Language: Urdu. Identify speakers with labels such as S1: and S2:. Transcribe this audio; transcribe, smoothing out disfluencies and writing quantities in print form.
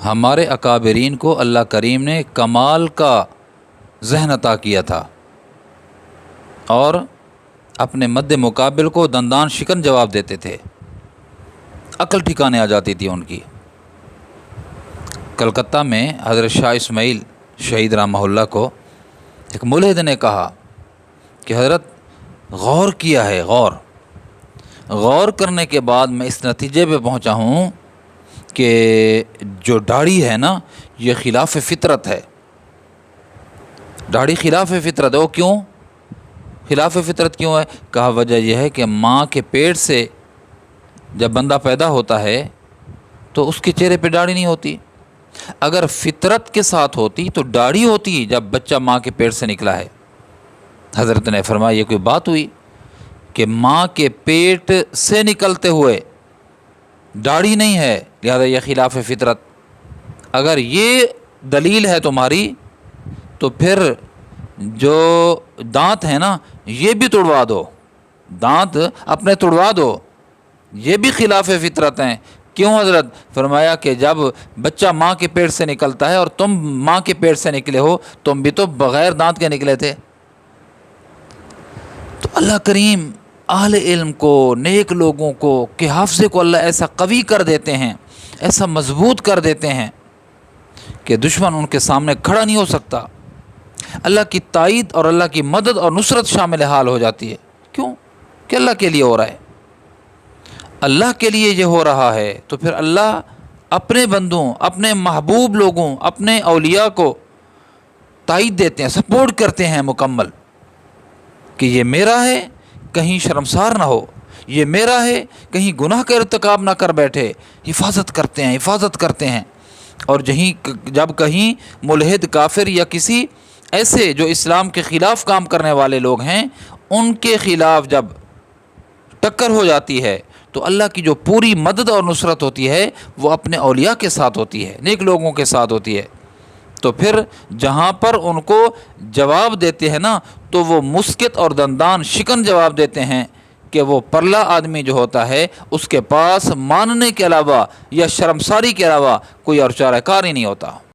S1: ہمارے اکابرین کو اللہ کریم نے کمال کا ذہن عطا کیا تھا اور اپنے مد مقابل کو دندان شکن جواب دیتے تھے، عقل ٹھکانے آ جاتی تھی ان کی۔ کلکتہ میں حضرت شاہ اسماعیل شہید رحمہ اللہ کو ایک ملحد نے کہا کہ حضرت غور کیا ہے، غور کرنے کے بعد میں اس نتیجے پہ پہنچا ہوں کہ جو داڑھی ہے نا یہ خلاف فطرت ہے، داڑھی خلاف فطرت ہے۔ وہ کیوں خلاف فطرت کیوں ہے؟ کہا وجہ یہ ہے کہ ماں کے پیٹ سے جب بندہ پیدا ہوتا ہے تو اس کے چہرے پہ داڑھی نہیں ہوتی، اگر فطرت کے ساتھ ہوتی تو داڑھی ہوتی جب بچہ ماں کے پیٹ سے نکلا ہے۔ حضرت نے فرمایا یہ کوئی بات ہوئی کہ ماں کے پیٹ سے نکلتے ہوئے داڑھی نہیں ہے، لہذا یہ خلاف فطرت۔ اگر یہ دلیل ہے تمہاری تو پھر جو دانت ہیں نا یہ بھی توڑوا دو، دانت اپنے توڑوا دو، یہ بھی خلاف فطرت ہیں۔ کیوں حضرت؟ فرمایا کہ جب بچہ ماں کے پیٹ سے نکلتا ہے اور تم ماں کے پیٹ سے نکلے ہو، تم بھی تو بغیر دانت کے نکلے تھے۔ تو اللہ کریم اہل علم کو، نیک لوگوں کو کہ حافظے کو اللہ ایسا قوی کر دیتے ہیں، ایسا مضبوط کر دیتے ہیں کہ دشمن ان کے سامنے کھڑا نہیں ہو سکتا۔ اللہ کی تائید اور اللہ کی مدد اور نصرت شامل حال ہو جاتی ہے۔ کیوں؟ کہ اللہ کے لیے ہو رہا ہے، اللہ کے لیے یہ ہو رہا ہے، تو پھر اللہ اپنے بندوں، اپنے محبوب لوگوں، اپنے اولیاء کو تائید دیتے ہیں، سپورٹ کرتے ہیں مکمل کہ یہ میرا ہے، کہیں شرمسار نہ ہو، یہ میرا ہے، کہیں گناہ کا ارتکاب نہ کر بیٹھے، حفاظت کرتے ہیں۔ اور جب کہیں ملحد کافر یا کسی ایسے جو اسلام کے خلاف کام کرنے والے لوگ ہیں ان کے خلاف جب ٹکر ہو جاتی ہے تو اللہ کی جو پوری مدد اور نصرت ہوتی ہے وہ اپنے اولیاء کے ساتھ ہوتی ہے، نیک لوگوں کے ساتھ ہوتی ہے۔ تو پھر جہاں پر ان کو جواب دیتے ہیں نا تو وہ مسکت اور دندان شکن جواب دیتے ہیں کہ وہ پرلا آدمی جو ہوتا ہے اس کے پاس ماننے کے علاوہ یا شرمساری کے علاوہ کوئی اور چارہ کار ہی نہیں ہوتا۔